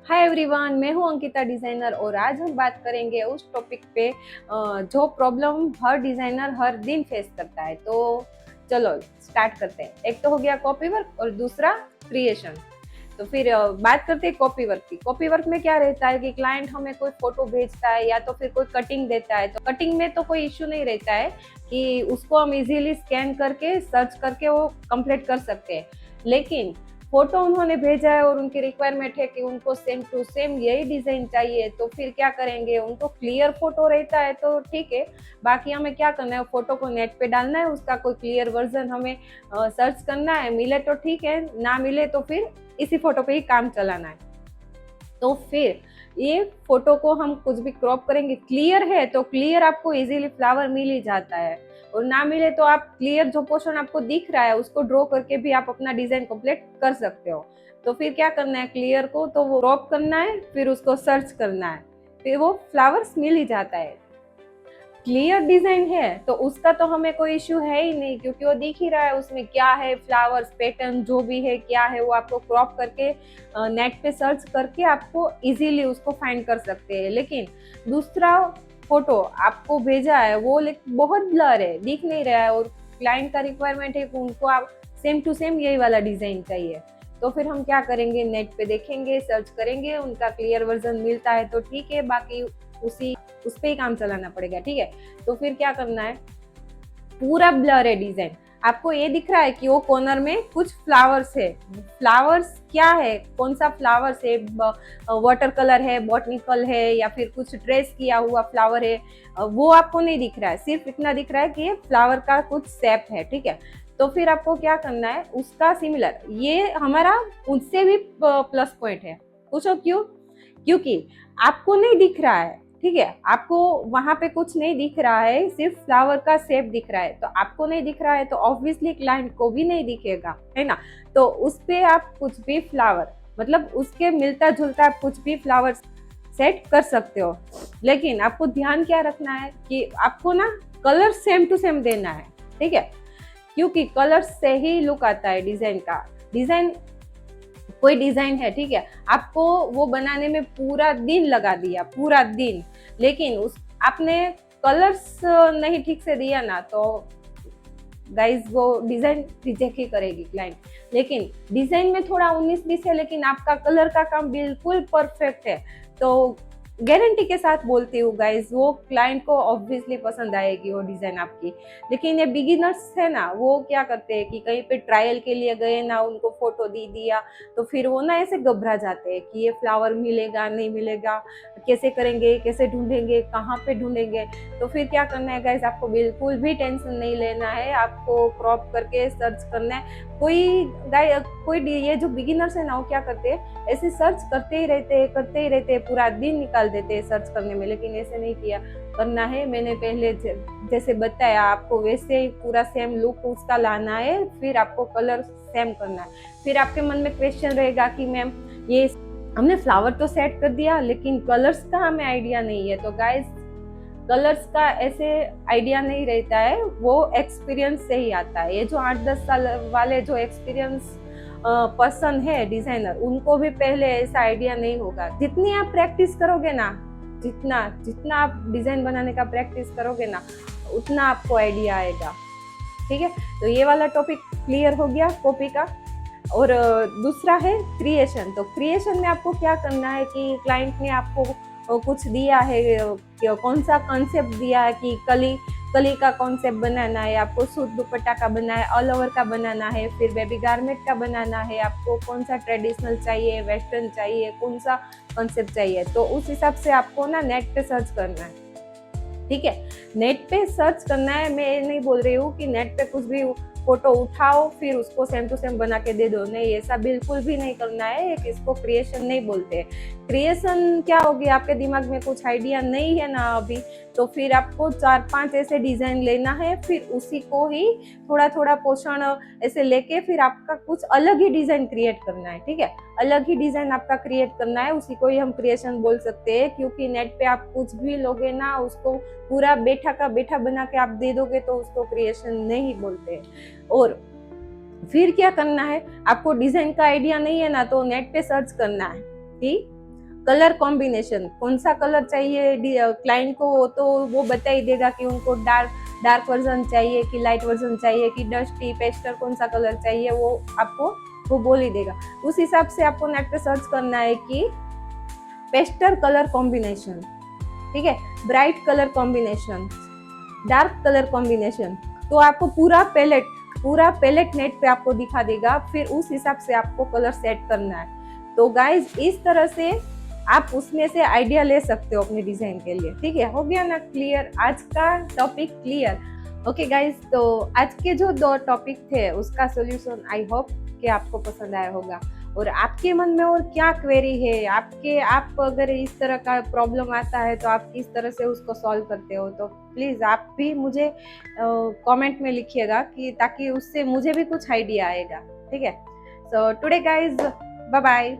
Hi everyone, मैं हूं Ankita designer और आज हम बात करेंगे उस टॉपिक पे जो प्रॉब्लम हर डिजाइनर हर दिन फेस करता है। तो चलो स्टार्ट करते हैं। एक तो हो गया कॉपी वर्क और दूसरा क्रिएशन। तो फिर बात करते हैं कॉपी वर्क की। कॉपी वर्क में क्या रहता है कि क्लाइंट हमें कोई फोटो भेजता है या तो फिर कोई कटिंग देता है। तो कटिंग में तो कोई इश्यू नहीं रहता है कि उसको हम इजीली स्कैन करके सर्च करके वो कंप्लीट कर सकते हैं। लेकिन फोटो उन्होंने भेजा है और उनकी रिक्वायरमेंट है कि उनको सेम टू सेम यही डिजाइन चाहिए, तो फिर क्या करेंगे? उनको क्लियर फोटो रहता है तो ठीक है, बाकी हमें क्या करना है, फोटो को नेट पे डालना है, उसका कोई क्लियर वर्जन हमें सर्च करना है। मिले तो ठीक है, ना मिले तो फिर इसी फोटो पे ही काम चलाना है। तो फिर ये फोटो को हम कुछ भी क्रॉप करेंगे, क्लियर है तो क्लियर आपको इजीली फ्लावर मिल ही जाता है, और ना मिले तो आप क्लियर जो पोर्शन आपको दिख रहा है उसको ड्रॉ करके भी आप अपना डिजाइन कंप्लीट कर सकते हो। तो फिर क्या करना है, क्लियर को तो वो क्रॉप करना है, फिर उसको सर्च करना है, फिर वो फ्लावर्स मिल ही जाता है। क्लियर डिजाइन है तो उसका तो हमें कोई इश्यू है ही नहीं, क्योंकि वो दिख ही रहा है उसमें क्या है, फ्लावर्स पैटर्न जो भी है क्या है, वो आपको क्रॉप करके नेट पे सर्च करके आपको इजीली उसको फाइंड कर सकते हैं। लेकिन दूसरा फोटो आपको भेजा है वो बहुत ब्लर है, दिख नहीं रहा है, और क्लाइंट का रिक्वायरमेंट है कि उनको आप सेम टू सेम यही वाला डिजाइन चाहिए। तो फिर हम क्या करेंगे, नेट पे देखेंगे, सर्च करेंगे, उनका क्लियर वर्जन मिलता है तो ठीक है, बाकी उस पे ही काम चलाना पड़ेगा। ठीक है, तो फिर क्या करना है, पूरा ब्लर है डिजाइन, आपको ये दिख रहा है कि वो कॉर्नर में कुछ फ्लावर्स है। फ्लावर्स क्या है, कौन सा फ्लावर्स है, वाटर कलर है, बॉटनिकल है, या फिर कुछ ट्रेस किया हुआ फ्लावर है, वो आपको नहीं दिख रहा है, सिर्फ इतना दिख रहा है कि ये फ्लावर का कुछ शेप है। ठीक है, तो फिर आपको क्या करना है, उसका सिमिलर, ये हमारा उससे भी प्लस पॉइंट है। पूछो क्यों? क्योंकि आपको नहीं दिख रहा है, ठीक है, आपको वहां पे कुछ नहीं दिख रहा है, सिर्फ फ्लावर का शेप दिख रहा है। तो आपको नहीं दिख रहा है तो ऑब्वियसली क्लाइंट को भी नहीं दिखेगा, है ना। तो उस पे आप कुछ भी फ्लावर, मतलब उसके मिलता जुलता आप कुछ भी फ्लावर सेट कर सकते हो। लेकिन आपको ध्यान क्या रखना है कि आपको ना कलर सेम टू सेम देना है। ठीक है, क्योंकि कलर से ही लुक आता है डिजाइन का। डिजाइन कोई डिजाइन है, ठीक है, आपको वो बनाने में पूरा दिन लगा दिया, पूरा दिन, लेकिन उस आपने कलर्स नहीं ठीक से दिया ना, तो गाइज वो डिजाइन रिजेक्ट ही करेगी क्लाइंट। लेकिन डिजाइन में थोड़ा 19-20 है, लेकिन आपका कलर का काम बिल्कुल परफेक्ट है, तो गारंटी के साथ बोलती हूँ गाइज, वो क्लाइंट को ऑब्वियसली पसंद आएगी वो डिजाइन आपकी। लेकिन ये बिगिनर्स है ना, वो क्या करते हैं कि कहीं पे ट्रायल के लिए गए ना, उनको फोटो दे दिया, तो फिर वो ना ऐसे घबरा जाते हैं कि ये फ्लावर मिलेगा नहीं मिलेगा, कैसे करेंगे, कैसे ढूंढेंगे, कहाँ पे ढूंढेंगे। तो फिर क्या करना है गाइज, आपको बिल्कुल भी टेंशन नहीं लेना है, आपको क्रॉप करके सर्च करना है। कोई ये जो बिगिनर्स है ना, वो क्या करते हैं, ऐसे सर्च करते ही रहते हैं, पूरा दिन निकाल देते हैं सर्च करने में। लेकिन ऐसे नहीं किया करना है, मैंने पहले जैसे बताया आपको, वैसे ही पूरा सेम लुक उसका लाना है, फिर आपको कलर सेम करना है। फिर आपके मन में क्वेश्चन रहेगा कि मैम ये हमने फ्लावर तो सेट कर दिया, लेकिन कलर्स का हमें आइडिया नहीं है। तो गाइस, कलर्स का ऐसे आइडिया नहीं रहता है, वो एक्सपीरियंस से ही आता है। ये जो 8-10 साल वाले जो एक्सपीरियंस पर्सन है डिजाइनर, उनको भी पहले ऐसा आइडिया नहीं होगा। जितनी आप प्रैक्टिस करोगे ना, जितना जितना आप डिजाइन बनाने का प्रैक्टिस करोगे ना, उतना आपको आइडिया आएगा। ठीक है, तो ये वाला टॉपिक क्लियर हो गया कॉपी का। और दूसरा है क्रिएशन। तो क्रिएशन में आपको क्या करना है कि क्लाइंट ने आपको कुछ दिया है, कौन सा कॉन्सेप्ट दिया है कि कली कली का कॉन्सेप्ट बनाना है, आपको सूट दुपट्टा का बनाना है, ऑल ओवर का बनाना है, फिर बेबी गारमेंट का बनाना है, आपको कौन सा ट्रेडिशनल चाहिए, वेस्टर्न चाहिए, कौन सा कॉन्सेप्ट चाहिए, तो उस हिसाब से आपको ना नेट पे सर्च करना है। ठीक है, नेट पे सर्च करना है। मैं ये नहीं बोल रही हूँ कि नेट पे कुछ भी फोटो उठाओ फिर उसको सेम टू सेम बना के दे दो, नहीं, ऐसा बिल्कुल भी नहीं करना है। इसको क्रिएशन नहीं बोलते। क्रिएशन क्या होगी, आपके दिमाग में कुछ आइडिया नहीं है ना अभी, तो फिर आपको 4-5 ऐसे डिजाइन लेना है, फिर उसी को ही थोड़ा थोड़ा पोषण ऐसे लेके फिर आपका कुछ अलग ही डिजाइन क्रिएट करना है। ठीक है, अलग ही डिजाइन आपका क्रिएट करना है, उसी को ही हम क्रिएशन बोल सकते हैं। क्योंकि नेट पे आप कुछ भी लोगे ना, उसको पूरा बैठा का बैठा बना के आप दे दोगे, तो उसको क्रिएशन नहीं बोलते। और फिर क्या करना है, आपको डिजाइन का आइडिया नहीं है ना, तो नेट पे सर्च करना है कि कलर कॉम्बिनेशन, कौन सा कलर चाहिए क्लाइंट को, तो वो बता ही देगा कि उनको डार्क वर्जन चाहिए कि लाइट वर्जन चाहिए कि डस्टी पेस्टर, कौन सा कलर चाहिए वो आपको वो बोल ही देगा। उस हिसाब से आपको नेट पे सर्च करना है कि पेस्टर कलर कॉम्बिनेशन, ठीक है, bright colour combination, dark colour combination, तो आपको पूरा पैलेट नेट पे आपको दिखा देगा। फिर उस हिसाब से आपको कलर सेट करना है। तो गाइज इस तरह से आप उसमें से आइडिया ले सकते हो अपने डिजाइन के लिए। ठीक है, हो गया ना क्लियर, आज का टॉपिक क्लियर। ओके गाइज, तो आज के जो 2 टॉपिक थे उसका सोल्यूशन आई होप कि आपको पसंद आया होगा। और आपके मन में और क्या क्वेरी है, आप अगर इस तरह का प्रॉब्लम आता है तो आप किस तरह से उसको सॉल्व करते हो, तो प्लीज़ आप भी मुझे कमेंट में लिखिएगा कि ताकि उससे मुझे भी कुछ आइडिया आएगा। ठीक है, so today guys, bye bye.